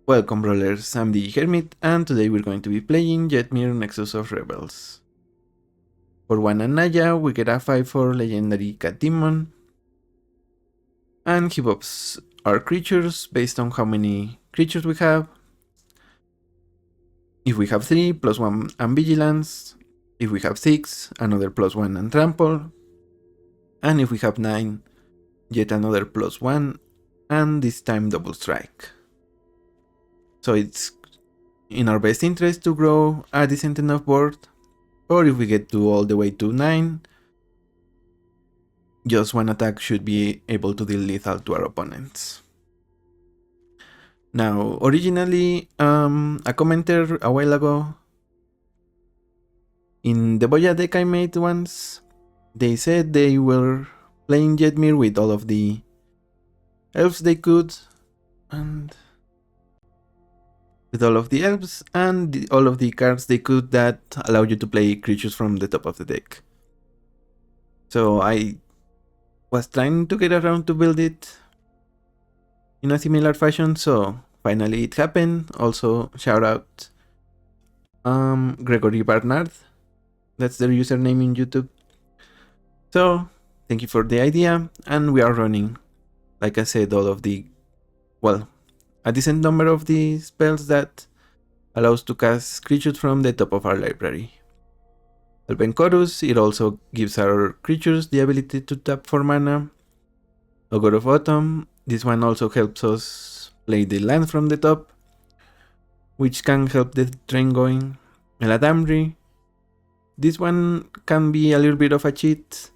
Welcome Brawlers, I'm the Hermit and today we're going to be playing Jetmir Nexus of Revels. For 1 and Naya, we get a 5/4 legendary cat demon. And he buffs our creatures based on how many creatures we have. If we have 3, +1 and Vigilance. If we have 6, another +1 and Trample. And if we have 9, yet another +1 and this time Double Strike. So it's in our best interest to grow a decent enough board, or if we get to all the way to 9, just one attack should be able to deal lethal to our opponents. Now, originally, a commenter a while ago, in the Boya deck I made once, they said they were playing Jetmir with all of the elves they could, and with all of the elves and all of the cards they could that allow you to play creatures from the top of the deck. So I was trying to get around to build it in a similar fashion, so finally it happened. Also, shout out Gregory Barnard, that's their username in YouTube. So thank you for the idea, and we are running, like I said, all of the, well, a decent number of the spells that allows to cast creatures from the top of our library. Elven Chorus, it also gives our creatures the ability to tap for mana. Ogre of Autumn, this one also helps us play the land from the top, which can help the train going. Eladamri, this one can be a little bit of a cheat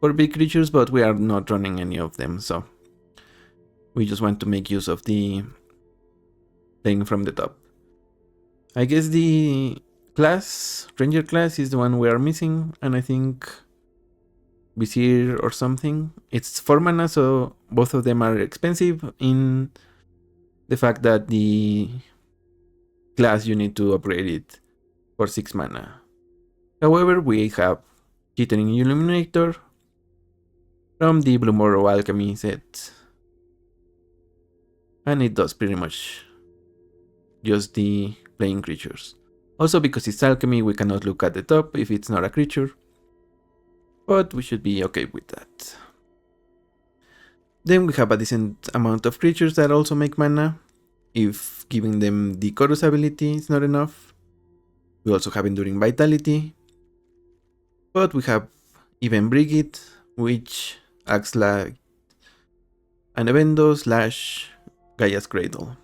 for big creatures, but we are not running any of them, so we just want to make use of the playing from the top. I guess the class, Ranger class, is the one we are missing, and I think Vizier or something. It's 4 mana, so both of them are expensive in the fact that the class you need to upgrade it for 6 mana. However, we have Jittering Illuminator from the Blue Morrow Alchemy set, and it does pretty much just the playing creatures. Also, because it's alchemy, we cannot look at the top if it's not a creature, but we should be okay with that. Then we have a decent amount of creatures that also make mana, if giving them the Chorus ability is not enough. We also have Enduring Vitality, but we have even Brigid, which acts like an Evendo / Gaia's Cradle.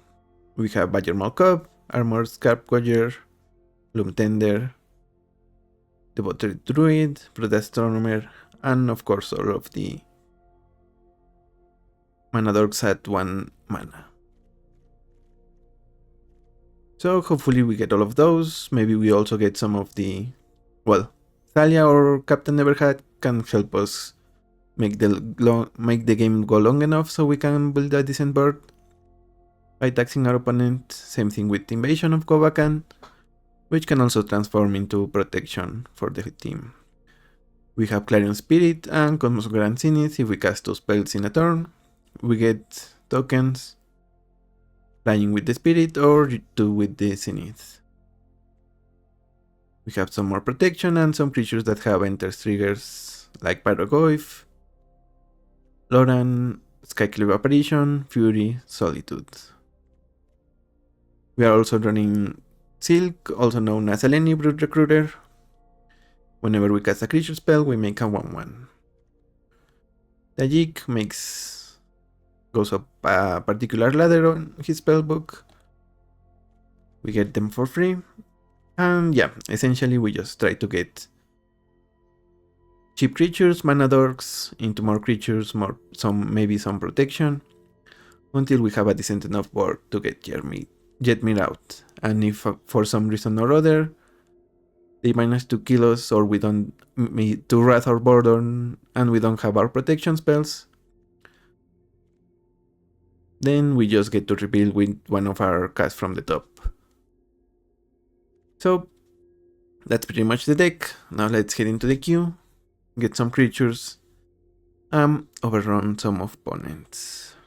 We have Badger Malkov, Armored Scarpquager, Loom Tender, Devoted Druid, Predastronomer, and of course all of the mana dorks at 1 mana. So hopefully we get all of those. Maybe we also get some of the, well, Thalia or Captain Neverhat can help us make the game go long enough so we can build a decent board by taxing our opponent. Same thing with Invasion of Kovakan, which can also transform into protection for the team. We have Clarion Spirit and Cosmos Grand Zenith. If we cast 2 spells in a turn, we get tokens, flying with the Spirit or 2 with the Zenith. We have some more protection and some creatures that have enter triggers like Pyrogoyf, Loran, Skyclave Apparition, Fury, Solitude. We are also running Silk, also known as Eleni Brood Recruiter. Whenever we cast a creature spell, we make a 1/1. Tajik goes up a particular ladder on his spellbook. We get them for free. And yeah, essentially we just try to get cheap creatures, mana dorks, into more creatures, maybe some protection, until we have a decent enough board to get Jetmir out. And if for some reason or other they manage to kill us, or we don't to wrath our board on, and we don't have our protection spells, then we just get to rebuild with one of our casts from the top. So that's pretty much the deck. Now let's head into the queue, get some creatures, overrun some opponents.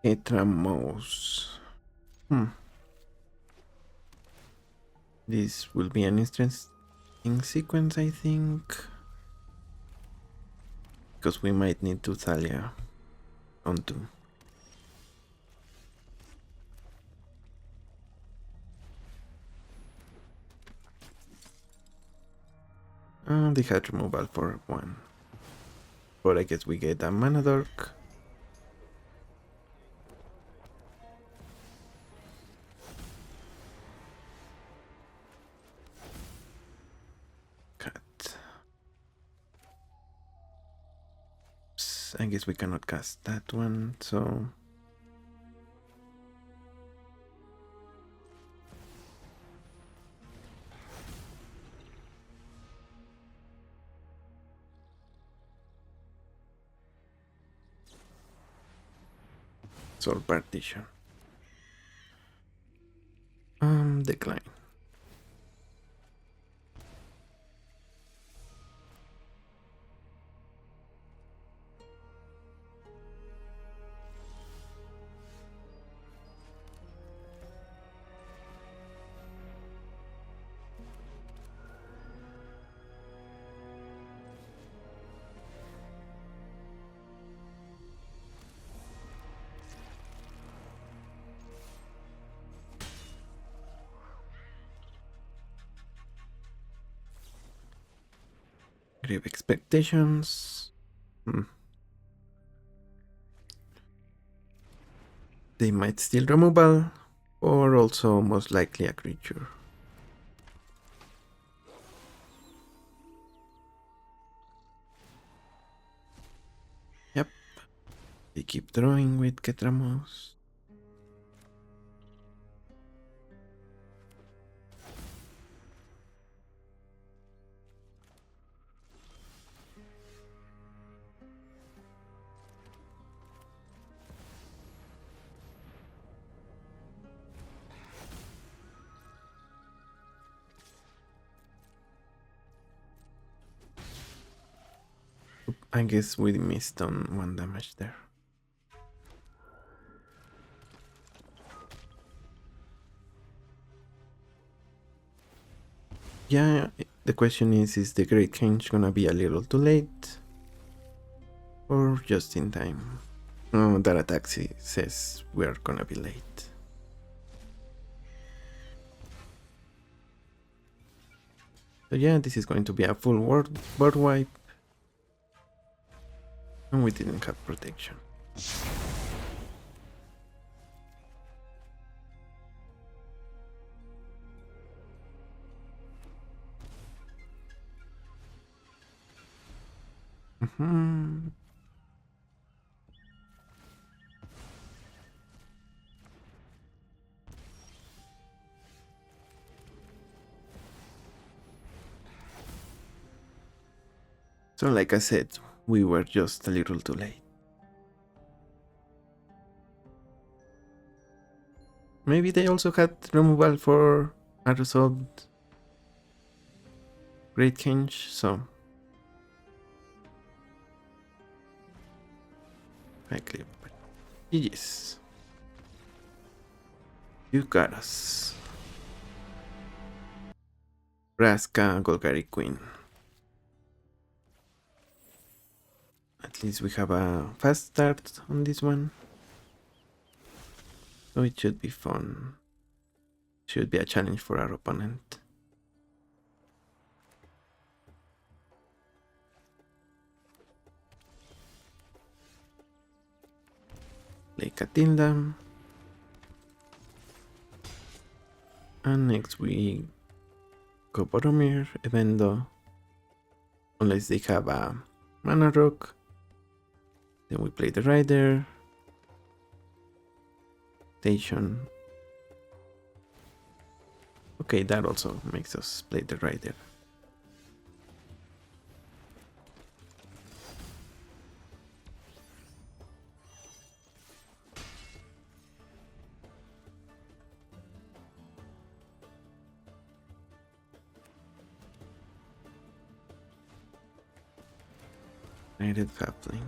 Etramos. This will be an interesting sequence, I think. Because we might need to Thalia onto. They had removal for 1. But I guess we get a mana dork. Cat. I guess we cannot cast that one, so. Soul partition. Decline. Grave expectations. They might steal removal, or also most likely a creature. Yep. They keep drawing with Ketramos. I guess we missed on 1 damage there. Yeah, the question is the Great Change gonna be a little too late? Or just in time? Oh, that taxi says we're gonna be late. So yeah, this is going to be a full board wipe. And we didn't have protection. So like I said, we were just a little too late. Maybe they also had removal for a resolved Great Change, so I clip. GG's. You got us. Raska, Golgari Queen. At least we have a fast start on this one. So it should be fun. Should be a challenge for our opponent. Play Catilda. And next we go Boromir, even though unless they have a mana rock. Then we play the Rider. Station. Okay, that also makes us play the Rider. Rated Halfling.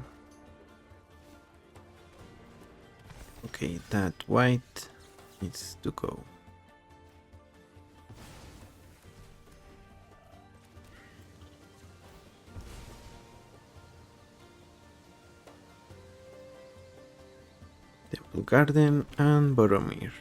Okay, that white needs to go. Temple Garden and Boromir.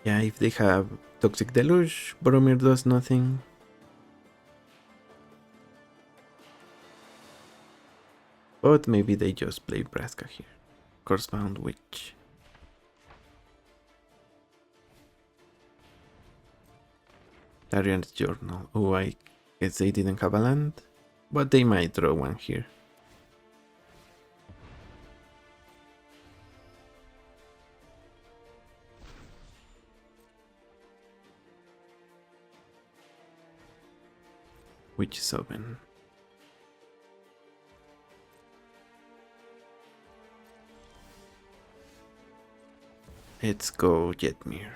Yeah, if they have Toxic Deluge, Boromir does nothing. But maybe they just play Braska here. Corsebound Witch. Tarian's Journal. Oh, I guess they didn't have a land. But they might draw one here. Which is open. Let's go Jetmir.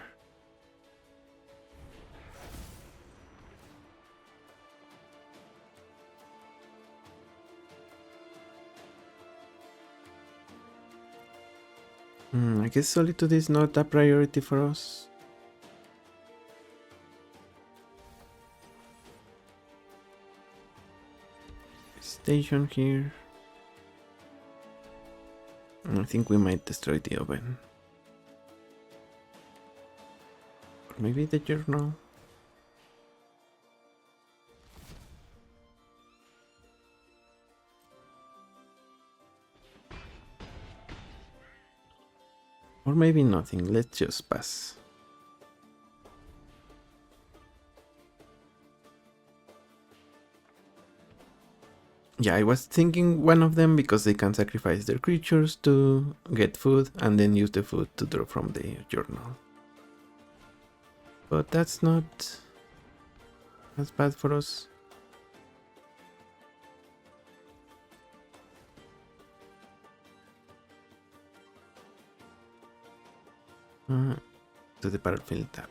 I guess Solitude is not a priority for us. Station here. I think we might destroy the oven. Or maybe the journal. Or maybe nothing, let's just pass. Yeah, I was thinking one of them because they can sacrifice their creatures to get food and then use the food to draw from the journal. But that's not as bad for us. To the battlefield tab.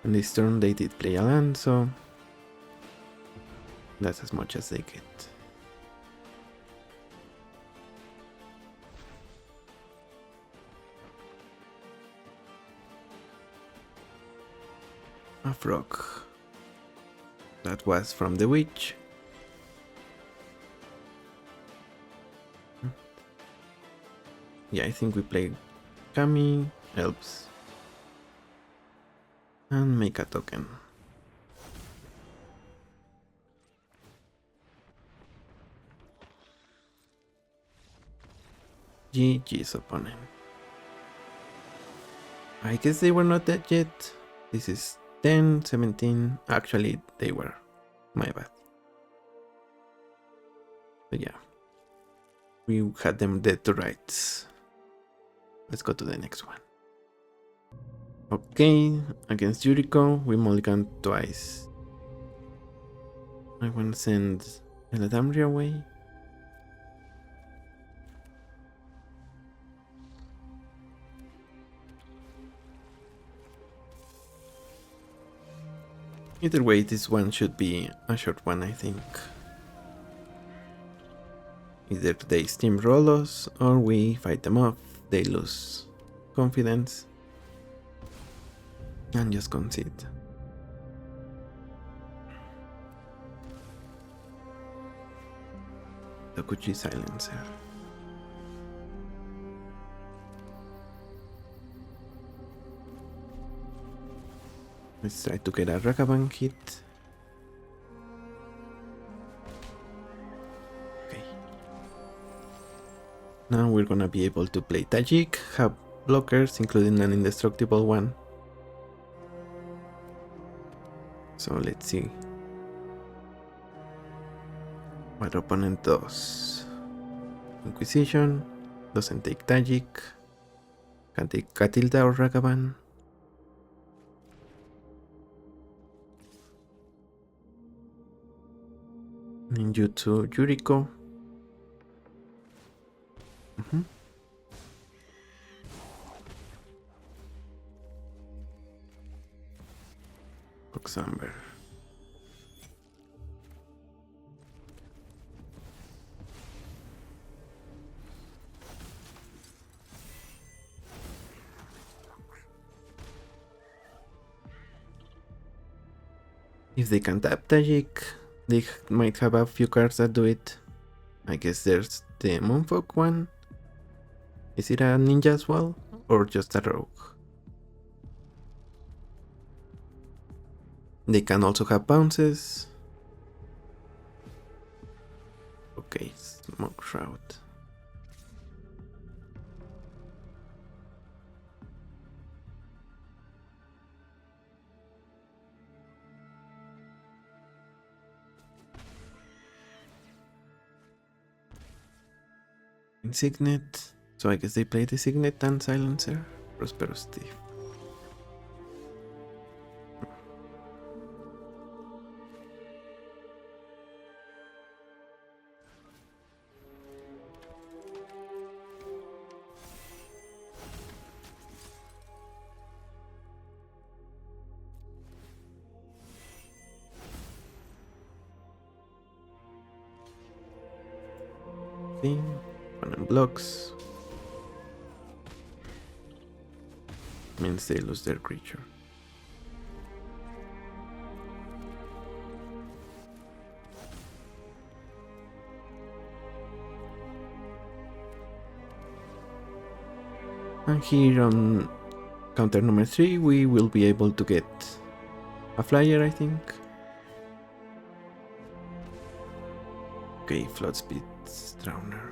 And this turn they did play a land, so that's as much as they get. A frog. That was from the witch. Yeah, I think we play Kami, Elves, and make a token. GG's opponent. I guess they were not dead yet. This is 10, 17. Actually, they were. My bad. But yeah. We had them dead to rights. Let's go to the next one. Okay, against Yuriko, we mulligan twice. I want to send Eladamri away. Either way, this one should be a short one, I think. Either they steamroll us or we fight them off, they lose confidence and just concede. Tokuchi Silencer. Let's try to get a Ragavan hit. Okay. Now we're gonna be able to play Tajik, have blockers, including an indestructible one. So let's see. What opponent does? Inquisition, doesn't take Tajik, can take Katilda or Ragavan. Ninjutsu Yuriko. Oxamber. If they can tap Tajik, they might have a few cards that do it. I guess there's the Moonfolk one. Is it a ninja as well? Or just a rogue? They can also have bounces. Okay, Smoke Shroud. Signet. So I guess they play the Signet and Silencer. Prosperous Thief. Opponent blocks. Means they lose their creature. And here on counter number 3 we will be able to get a flyer, I think. Okay, Floodspit's Drowner.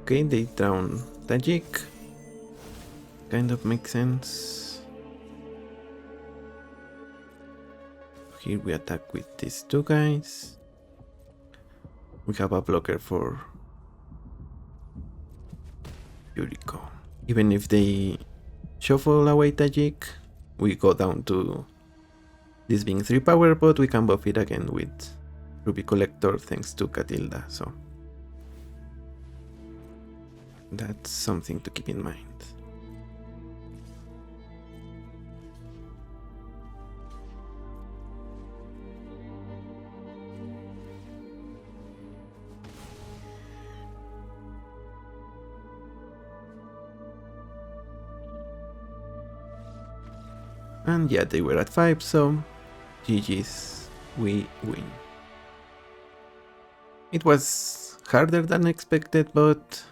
Okay, they drown Tajik. Kind of makes sense. Here we attack with these two guys. We have a blocker for Yuriko. Even if they shuffle away Tajik, we go down to this being 3 power, but we can buff it again with Ruby Collector thanks to Katilda, so that's something to keep in mind. And yeah, they were at 5, so GG's, we win. It was harder than expected, but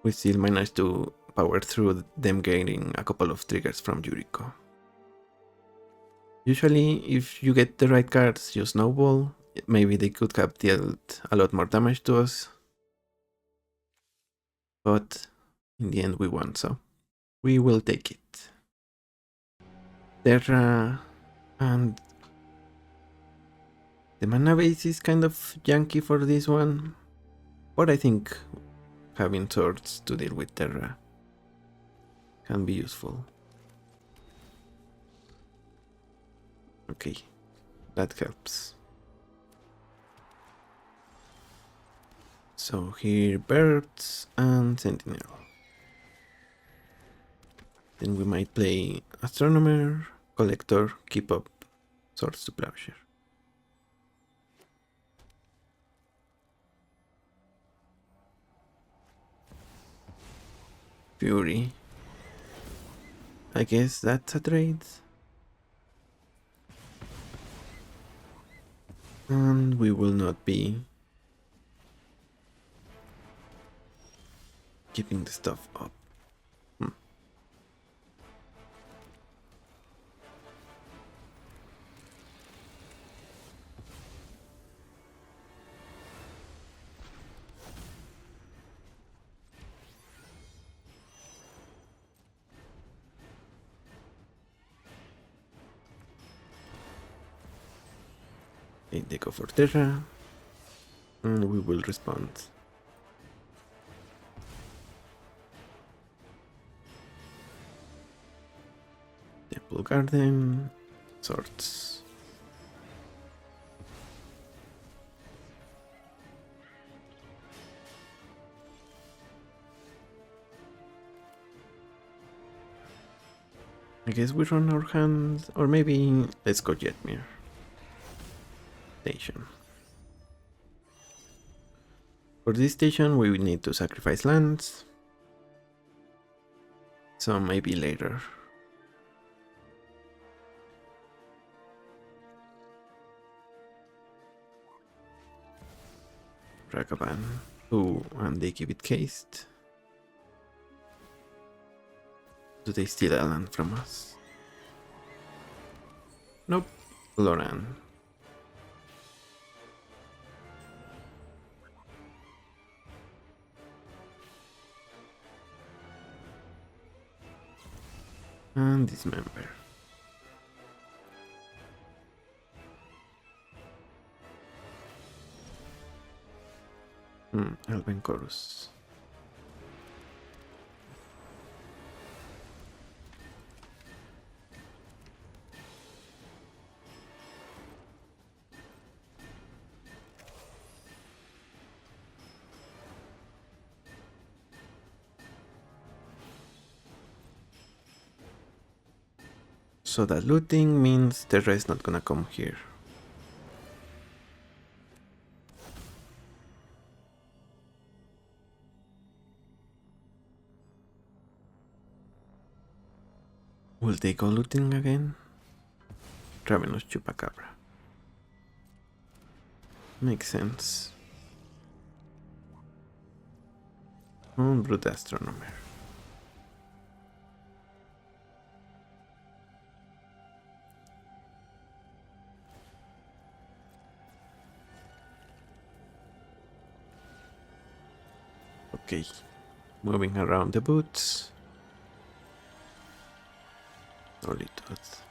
we still managed to power through them getting a couple of triggers from Yuriko. Usually, if you get the right cards, you snowball. Maybe they could have dealt a lot more damage to us. But in the end we won, so we will take it. Terra and the mana base is kind of janky for this one, but I think having swords to deal with Terra can be useful. Okay, that helps. So here birds and sentinel. Then we might play astronomer, collector, keep up, swords to plowshare. Fury. I guess that's a trade. And we will not be keeping the stuff up. Okay, they go for Terra, and we will respond. Temple Garden, Swords. I guess we run our hands, or maybe let's go Jetmir. Station. For this station we will need to sacrifice lands, so maybe later. Ragavan. Oh, and they keep it cased. Do they steal a land from us? Nope. Loran. And Dismember. Elven Chorus. So that looting means Terra is not gonna come here. Will they go looting again? Ravenous Chupacabra. Makes sense. Brute Astronomer. Okay, moving around the boots. Olitos.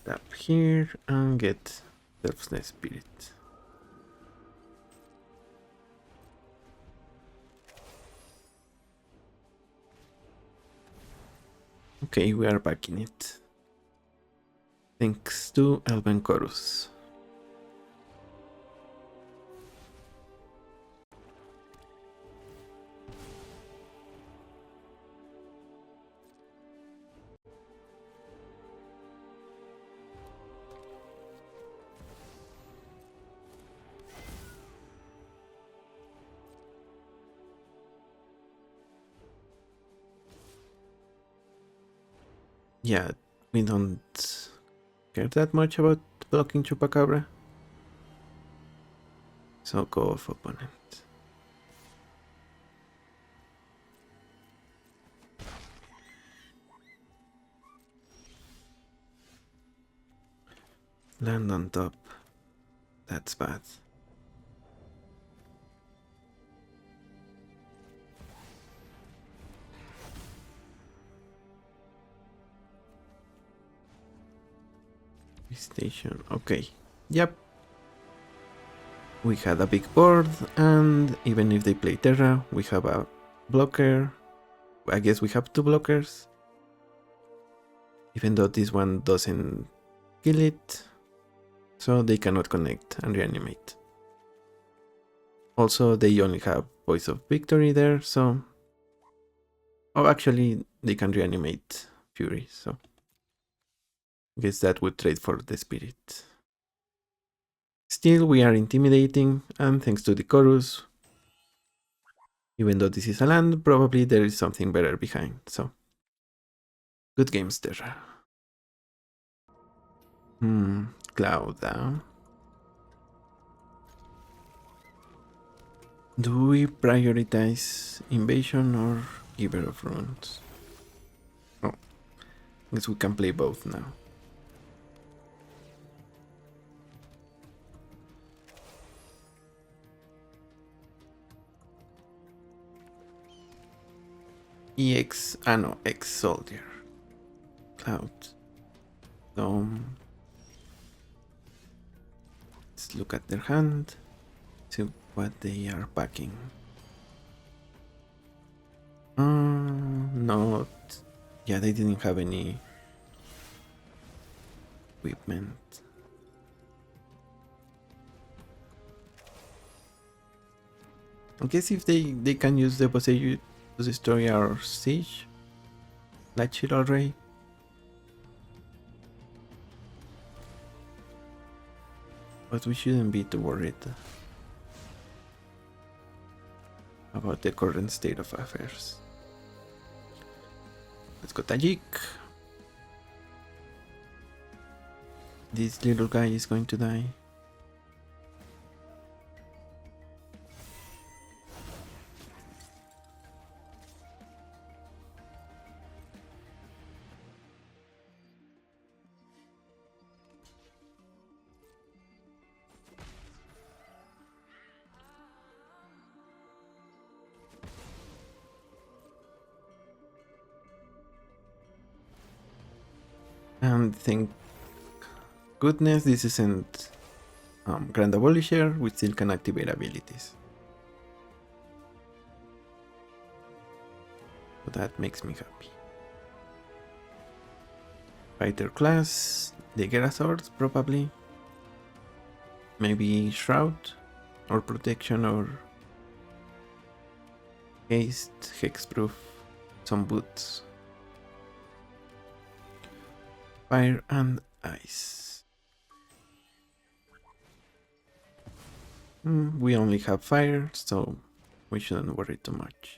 Tap here and get Selfless Spirit. Okay, we are back in it. Thanks to Elven Chorus. Yeah, we don't care that much about blocking Chupacabra. So go off opponent. Land on top. That's bad. Station. Okay. Yep. We had a big board, and even if they play Terra, we have a blocker. I guess we have two blockers. Even though this one doesn't kill it, so they cannot connect and reanimate. Also, they only have Voice of Victory there, so... Oh, actually, they can reanimate Fury, so... I guess that would trade for the Spirit. Still, we are intimidating, and thanks to the Chorus, even though this is a land, probably there is something better behind, so... Good games there. Cloud. Do we prioritize invasion or giver of runes? Oh, guess we can play both now. EX, no, X soldier. Cloud. Let's look at their hand. See what they are packing. Not. Yeah, they didn't have any equipment. I guess if they can use the Boseiju to destroy our siege, light shield array. But we shouldn't be too worried about the current state of affairs. Let's go Tajik. This little guy is going to die. And thank goodness this isn't Grand Abolisher, we still can activate abilities. So that makes me happy. Fighter class, they get a sword probably. Maybe Shroud or Protection or Haste, Hexproof, some boots. Fire and Ice. We only have fire, so we shouldn't worry too much.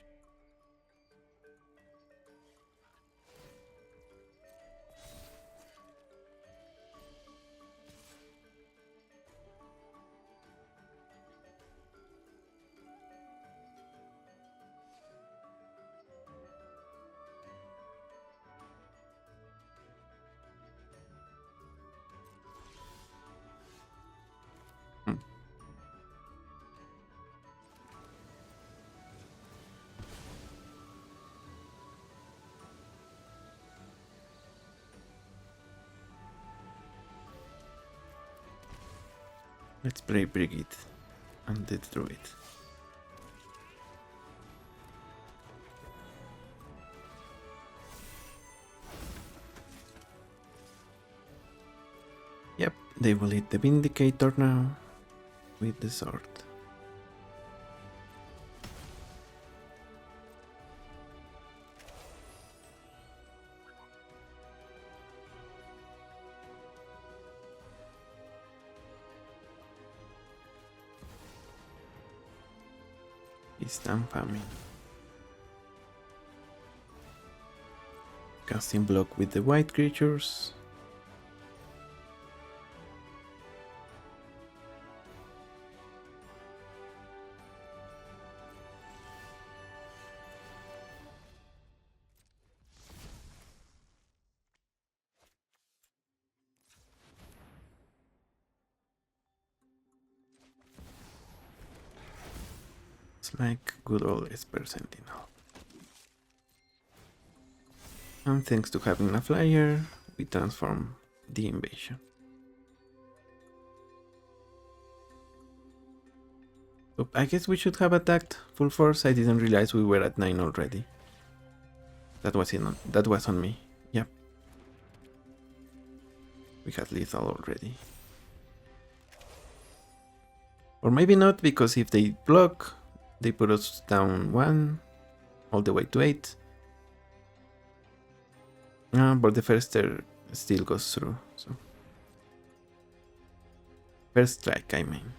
Let's play Brigade and the Druid. Yep, they will hit the Vindicator now with the sword. Instant Famine. Casting block with the white creatures. It's like good old Esper Sentinel. And thanks to having a flyer, we transform the invasion. So I guess we should have attacked full force. I didn't realize we were at 9 already. That was on me. Yep. We had lethal already. Or maybe not, because if they block, they put us down 1 all the way to 8. But the first turn still goes through. So first strike, I mean.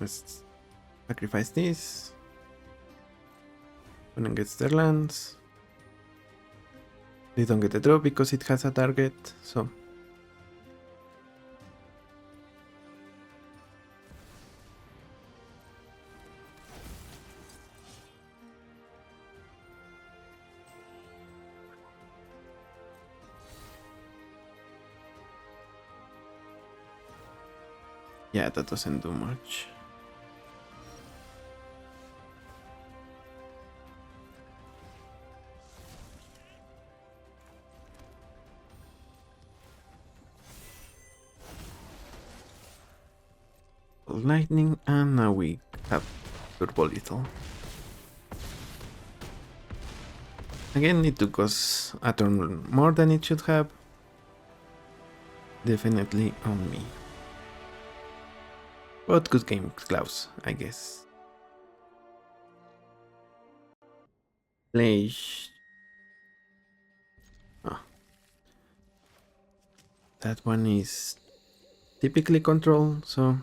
Let's sacrifice this. Opponent gets their lands. They don't get a draw because it has a target, so... Yeah, that doesn't do much. Lightning, and now we have Turbo Lethal. Again, it took us a turn more than it should have. Definitely on me. But good game, Klaus, I guess. Flash. Oh. That one is typically control, so...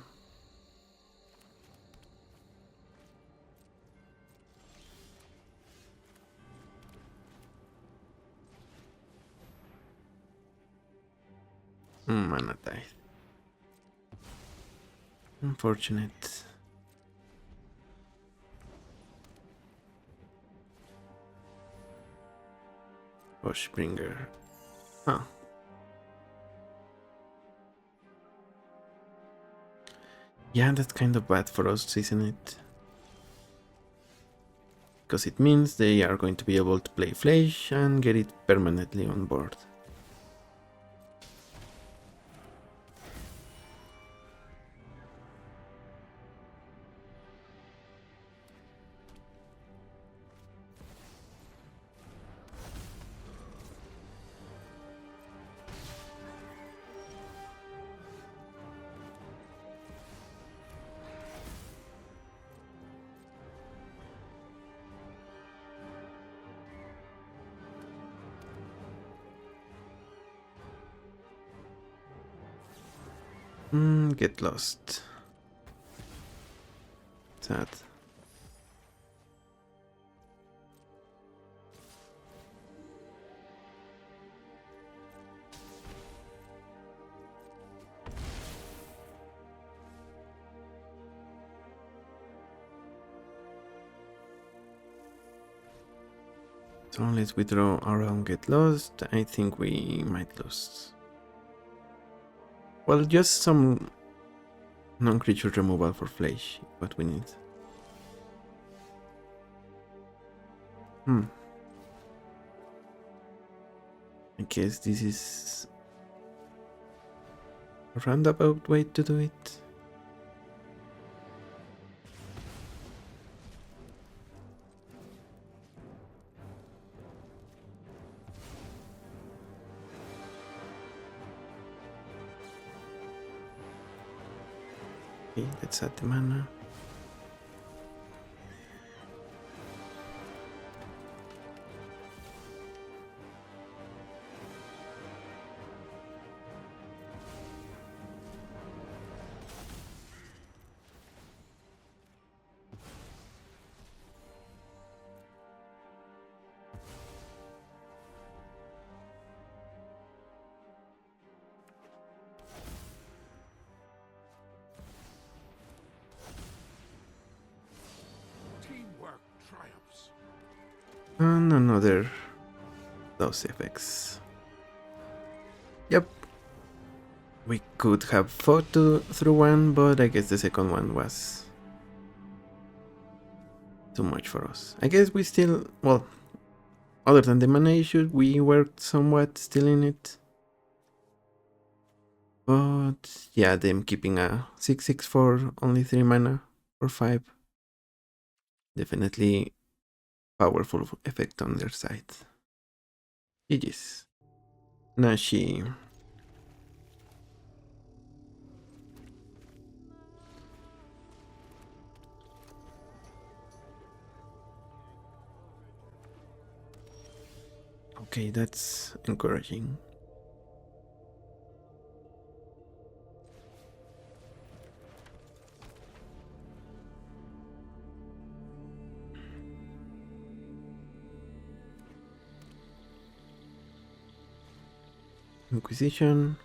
Mana died. Unfortunate. Bushbringer. Huh. Yeah, that's kind of bad for us, isn't it? Because it means they are going to be able to play Flash and get it permanently on board. Get lost. Sad. So let's withdraw around get lost. I think we might lose. Well, just some non-creature removal for Flash, what we need. I guess this is a roundabout way to do it. Okay, let's add the mana. And another those effects. Yep. We could have fought through one, but I guess the second one was too much for us. I guess we still, well, other than the mana issue, we worked somewhat still in it. But yeah, them keeping a 6/6 for only 3 mana or 5. Definitely powerful effect on their side. GG's. Nashi. Okay, that's encouraging. Inquisition.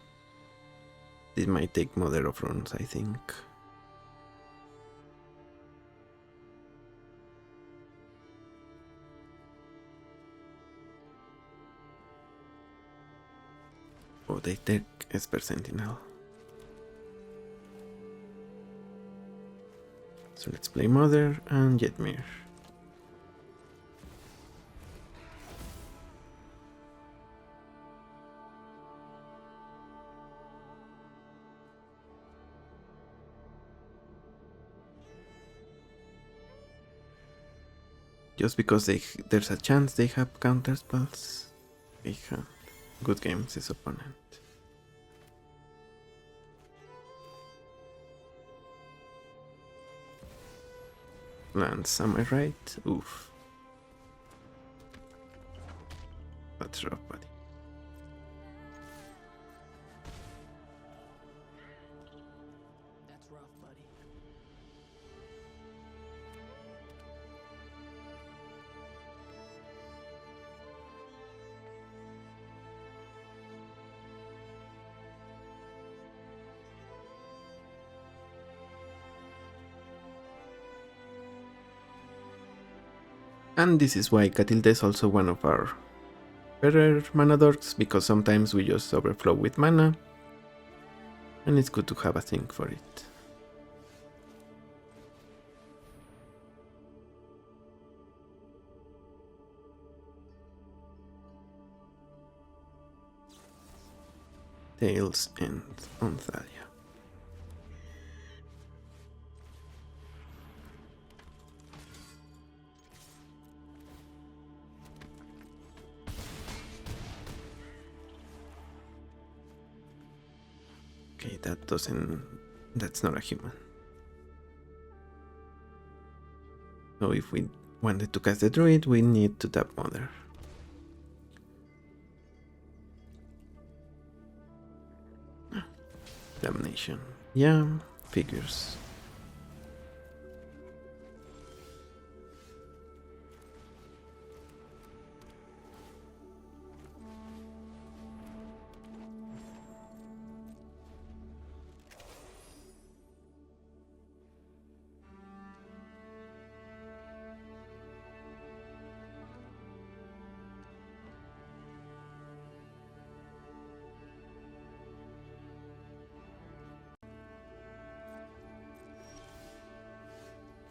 This might take Mother of Runes, I think. Oh, they take Esper Sentinel. So let's play Mother and Jetmir. Just because there's a chance they have counter spells, they have good games this opponent. Lance, am I right? Oof. That's rough, buddy. That's rough, buddy. And this is why Catilda is also one of our better mana dorks, because sometimes we just overflow with mana, and it's good to have a thing for it. Tails end on Thalia. Okay, that's not a human. So if we wanted to cast the druid, we need to tap Mother. Damnation. Yeah, figures.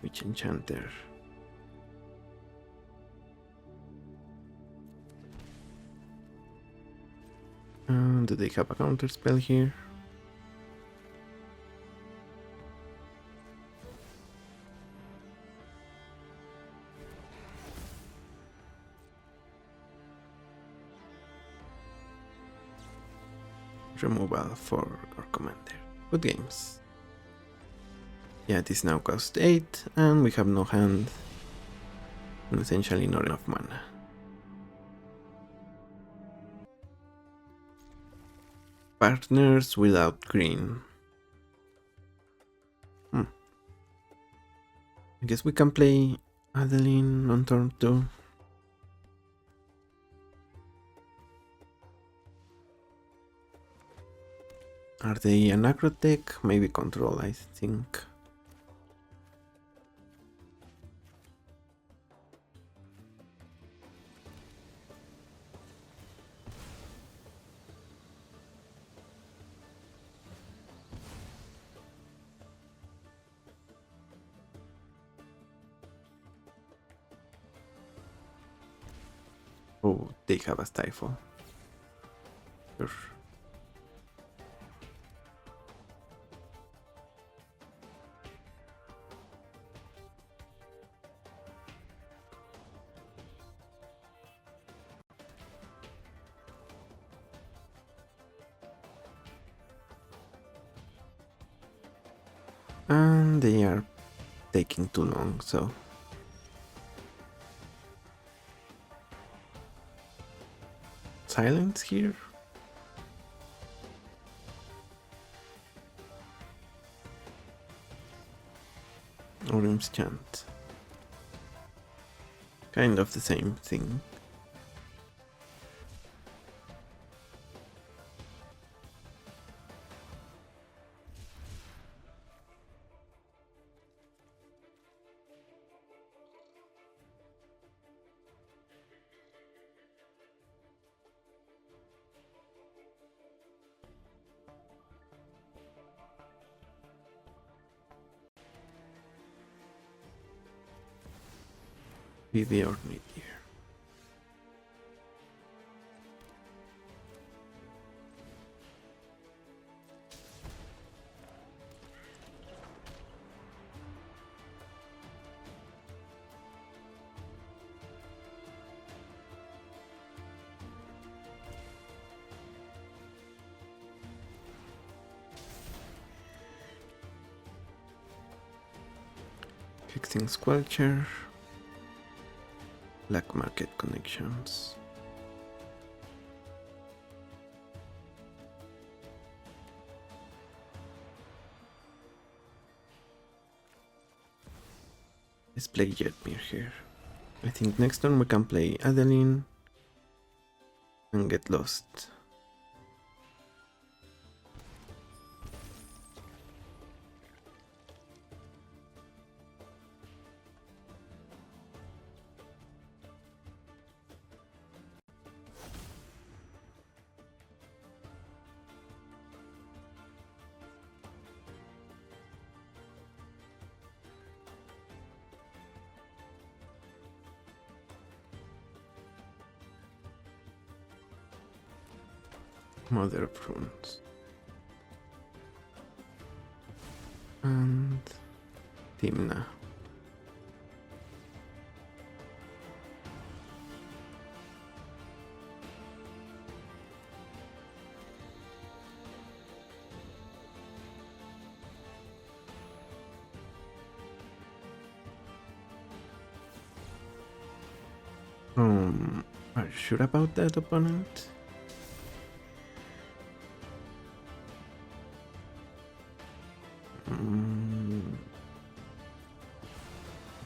Witch Enchanter. Do they have a counter spell here? Removal for our commander. Good games. Yeah, this now costs 8, and we have no hand, and essentially not enough mana. Partners without green. I guess we can play Adeline on turn 2. Are they an aggro deck? Maybe control, I think. Oh, they have a stifle. Sure. And they are taking too long, so silence here. Orim's Chant. Kind of the same thing. PV or mid-tier. Fixing Squelcher. Black market connections. Let's play Jetmir here. I think next turn we can play Adeline and get lost. Mother of Runes. And Timna. Are you sure about that, opponent?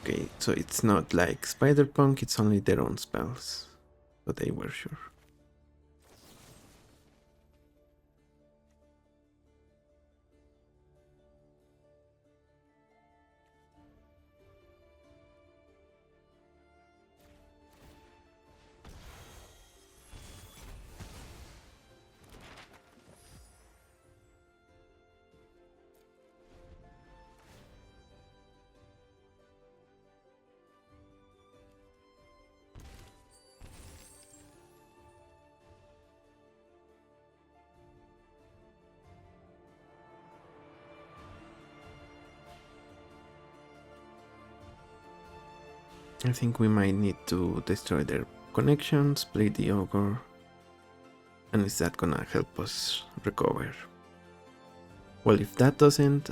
Okay, so it's not like Spider-Punk, it's only their own spells. So they were sure. I think we might need to destroy their connections, play the Ogre, and is that gonna help us recover? Well, if that doesn't,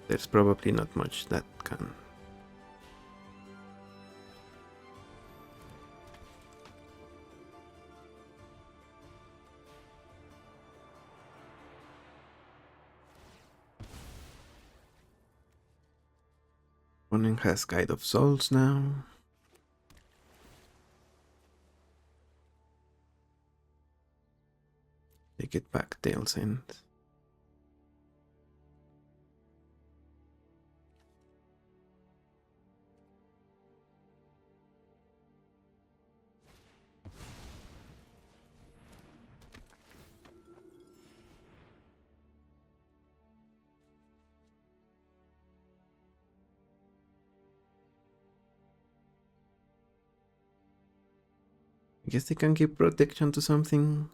there's probably not much that can. Opponent has Guide of Souls now. Take it back, Tail's End. I guess they can give protection to something.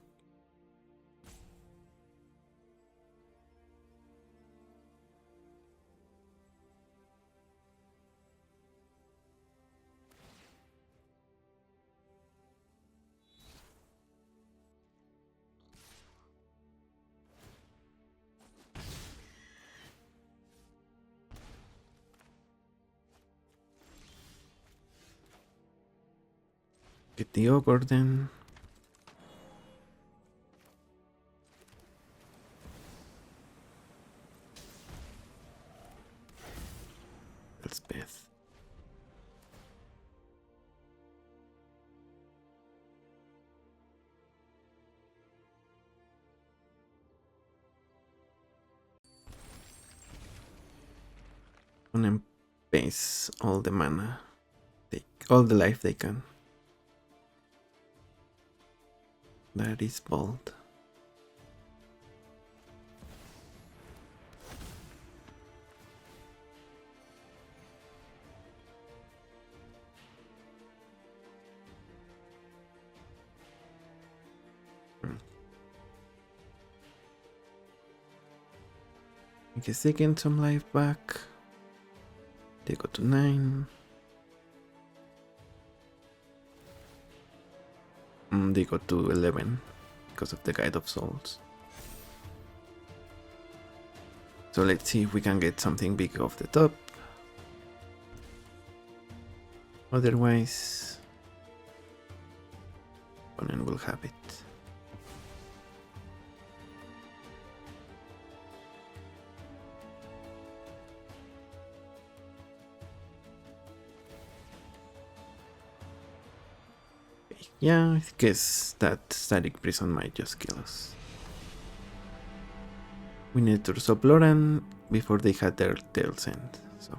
Get the Ogre then. Elspeth. And base all the mana. Take all the life they can. That is bold. I guess they gain some life back. They go to 9. They go to 11 because of the Guide of Souls. So let's see if we can get something big off the top. Otherwise, opponent will have it. Yeah, I guess that Static Prison might just kill us. We need to stop Loran before they had their tails end. So,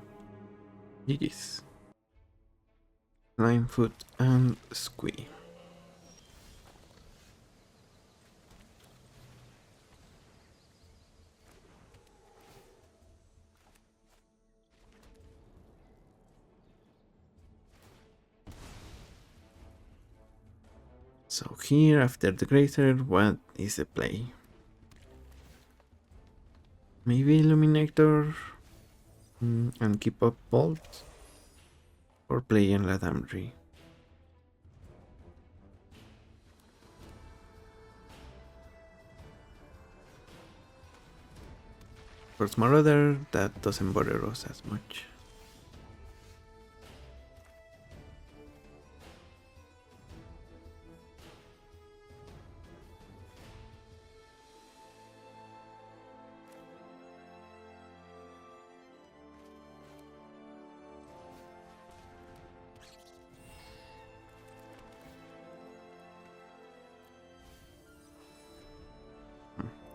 GG's. Linefoot and Squee. So here, after the Grazer, what is the play? Maybe Illuminator and keep up Bolt? Or play in Ladamri? First Marauder, that doesn't bother us as much.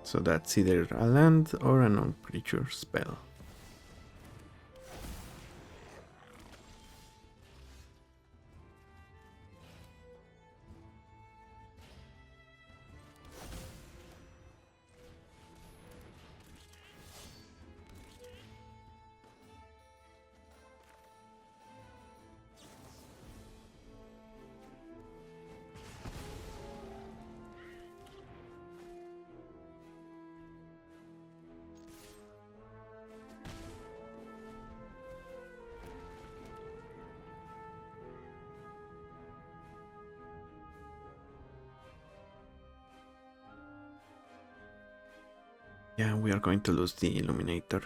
So that's either a land or a non-creature spell. Yeah, we are going to lose the Illuminator.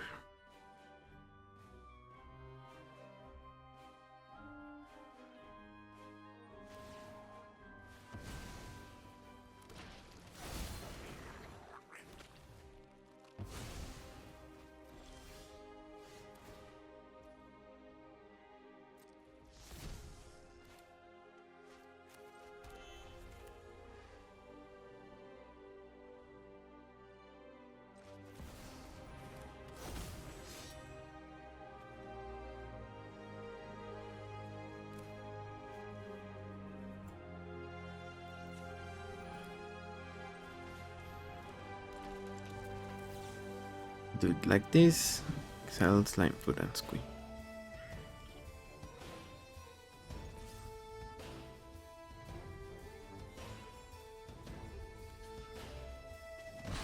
Do it like this. Exile, Slimefoot, and Squee.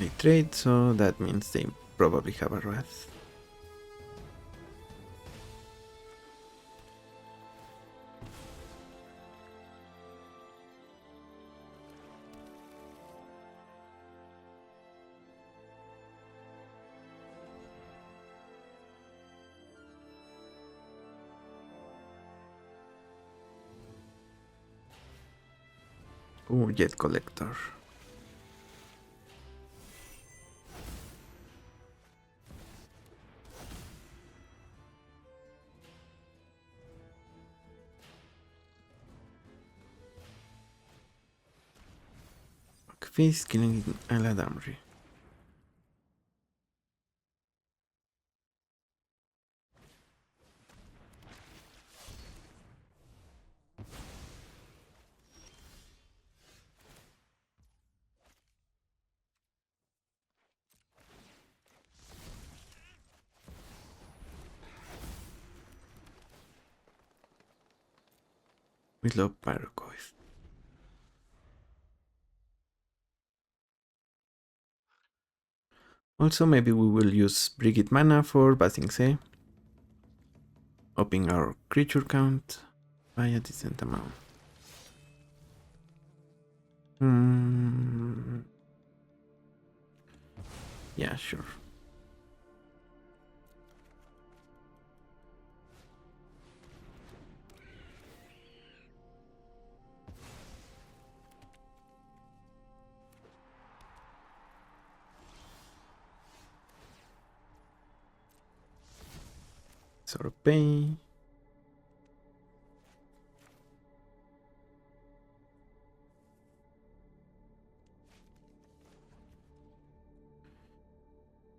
They trade, so that means they probably have a Wrath. Ooh, Jet Collector. Fist killing Aladamri. We love Pyrocoif. Also, maybe we will use Brigid mana for Basingse, upping our creature count by a decent amount. Yeah, sure. Sorpay.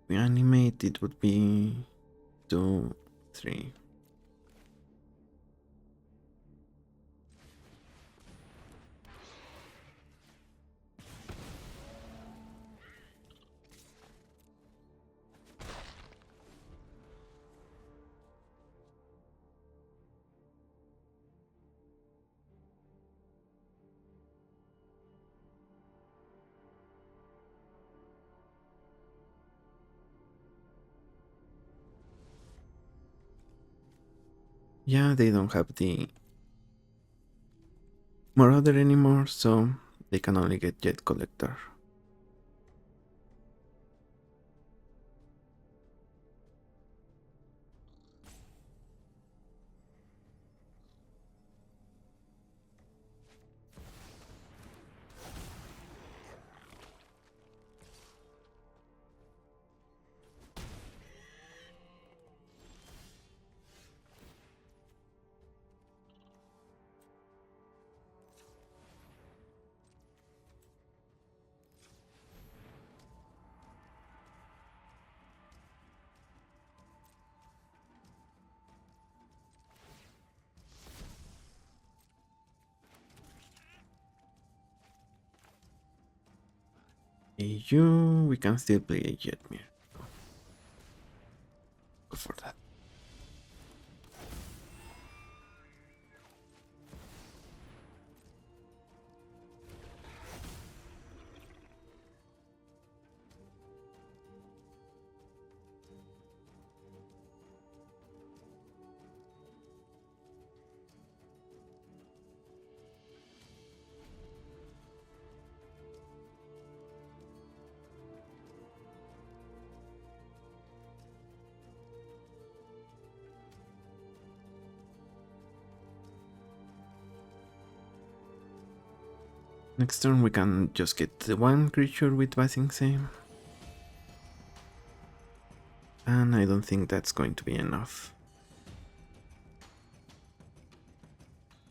We animate, it would be 2, 3. Yeah, they don't have the Marauder anymore, so they can only get Jet Collector. We can still play a Jetmir. Go for that. Next turn we can just get the one creature with Basingse. And I don't think that's going to be enough.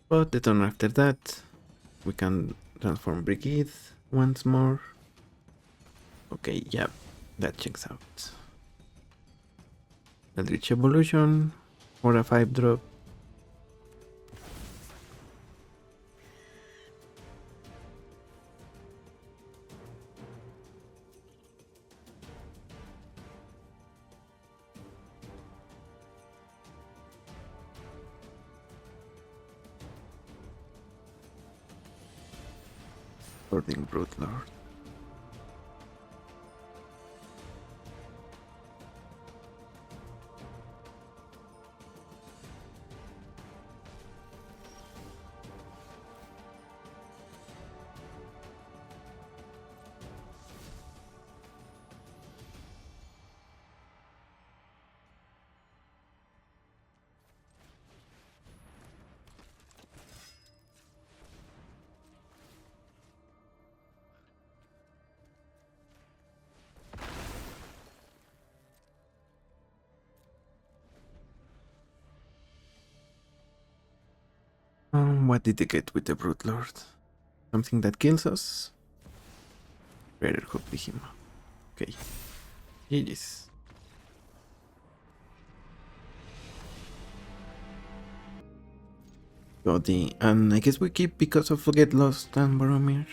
But the turn after that, we can transform Brigid once more. Okay, yeah, that checks out. Eldritch Evolution for a 5-drop. Burning Broodlord. What did they get with the Broodlord? Something that kills us? Rare Hook Behemoth. Okay. GG's. And I guess we keep because of Get Lost and Boromir.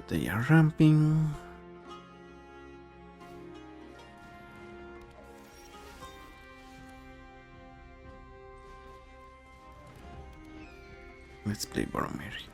They are ramping. Let's play Brawl MTG.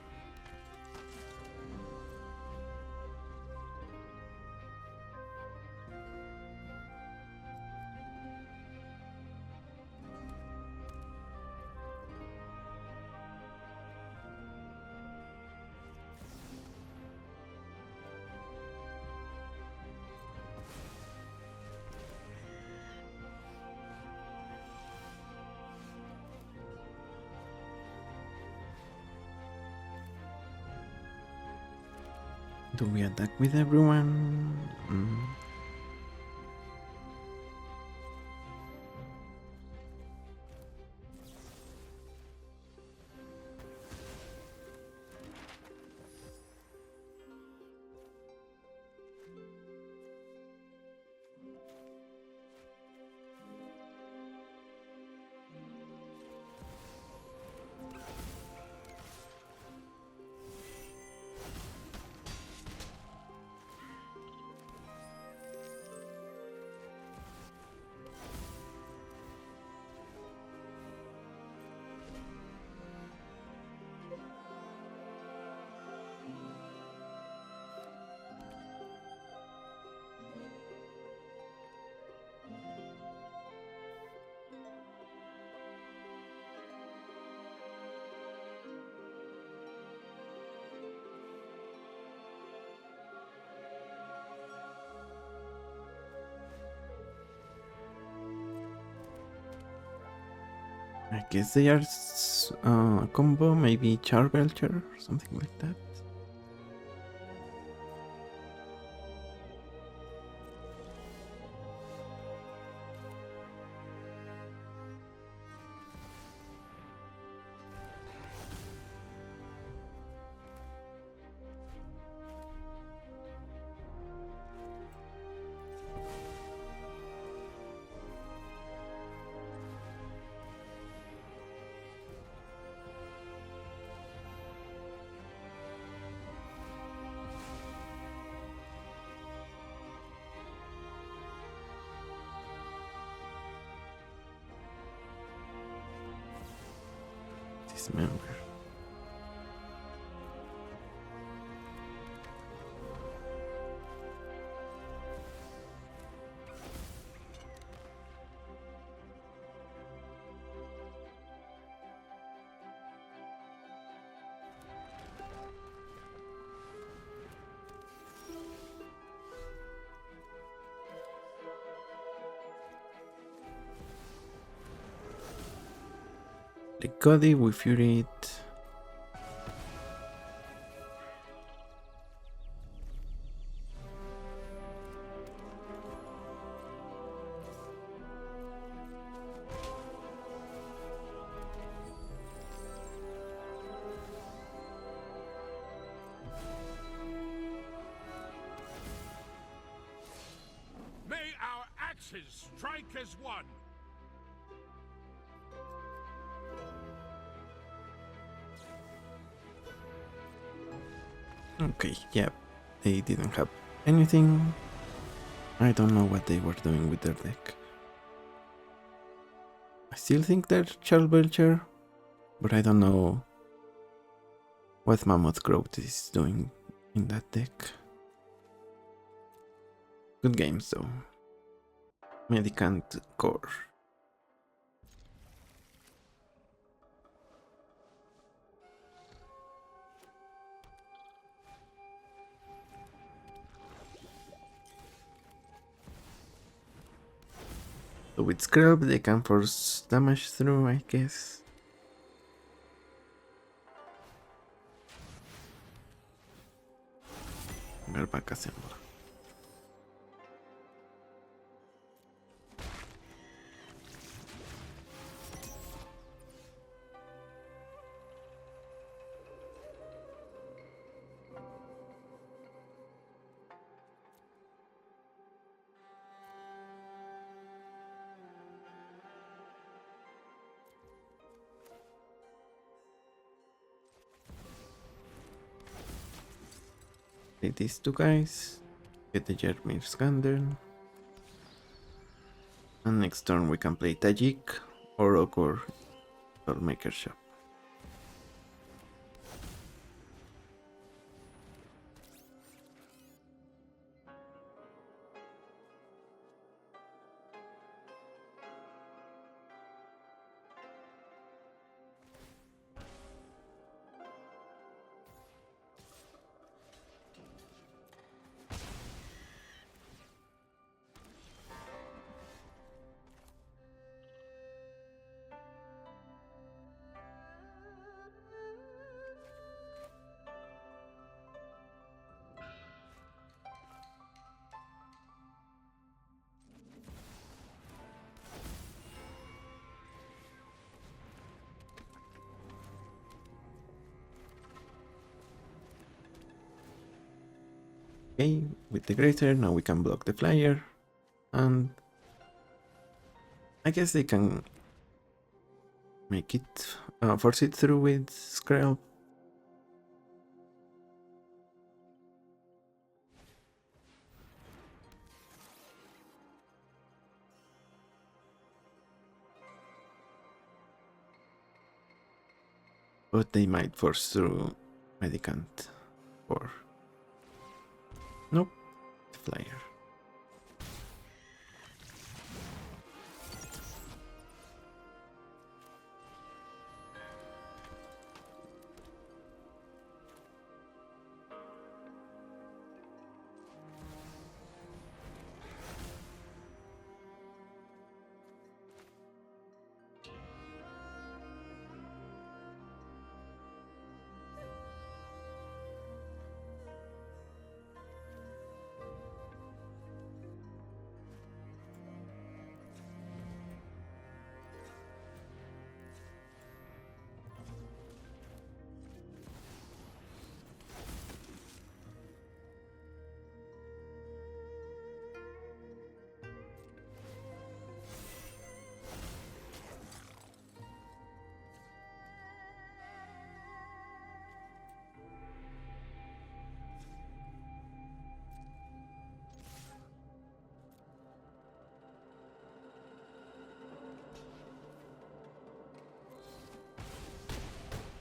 Do we attack with everyone? I guess they are combo, maybe Charbelcher or something like that. Dismember. The Cody, we Fury it. May our axes strike as one! Okay, yeah, they didn't have anything. I don't know what they were doing with their deck. I still think they're Charbelcher, but I don't know what Mammoth Growth is doing in that deck. Good games though. Medicant Core. So with Scrub they can force damage through, I guess. Back assemble. Play these two guys. Get the Jetmir Skander. And next turn we can play Tajik or Ogre Maker Shop. Okay, with the Grazer now we can block the flyer, and I guess they can make it, force it through with Skrell. But they might force through Medicant or... Nope, flyer.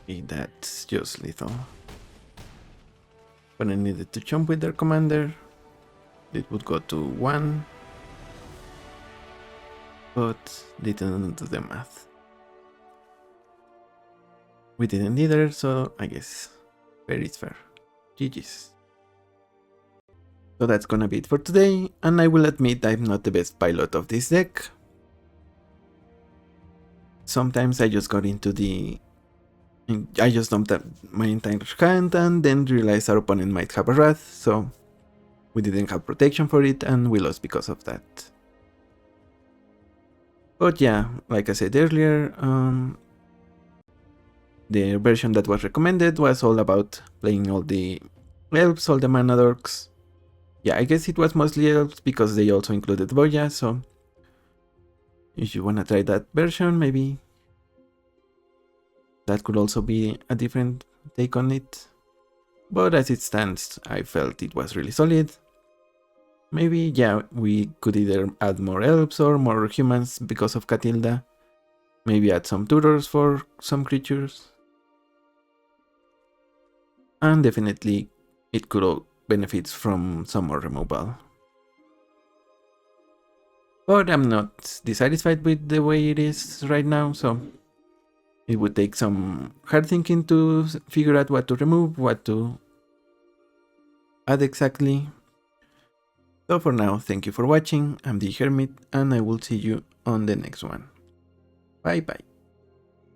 Okay, that's just lethal. When I needed to jump with their commander, it would go to 1, but they didn't do the math. We didn't either, so I guess fair is fair. GG's. So that's gonna be it for today, and I will admit I'm not the best pilot of this deck. Sometimes I just got into the... I just dumped my entire hand and then realized our opponent might have a Wrath, so we didn't have protection for it and we lost because of that. But yeah, like I said earlier, the version that was recommended was all about playing all the elves, all the mana dorks. Yeah, I guess it was mostly elves because they also included Boya, so if you wanna try that version, maybe that could also be a different take on it. But as it stands, I felt it was really solid. Maybe, yeah, we could either add more elves or more humans because of Catilda. Maybe add some tutors for some creatures. And definitely it could benefit from some more removal. But I'm not dissatisfied with the way it is right now, so it would take some hard thinking to figure out what to remove, what to add exactly. So for now, thank you for watching, I'm the Hermit, and I will see you on the next one. Bye bye.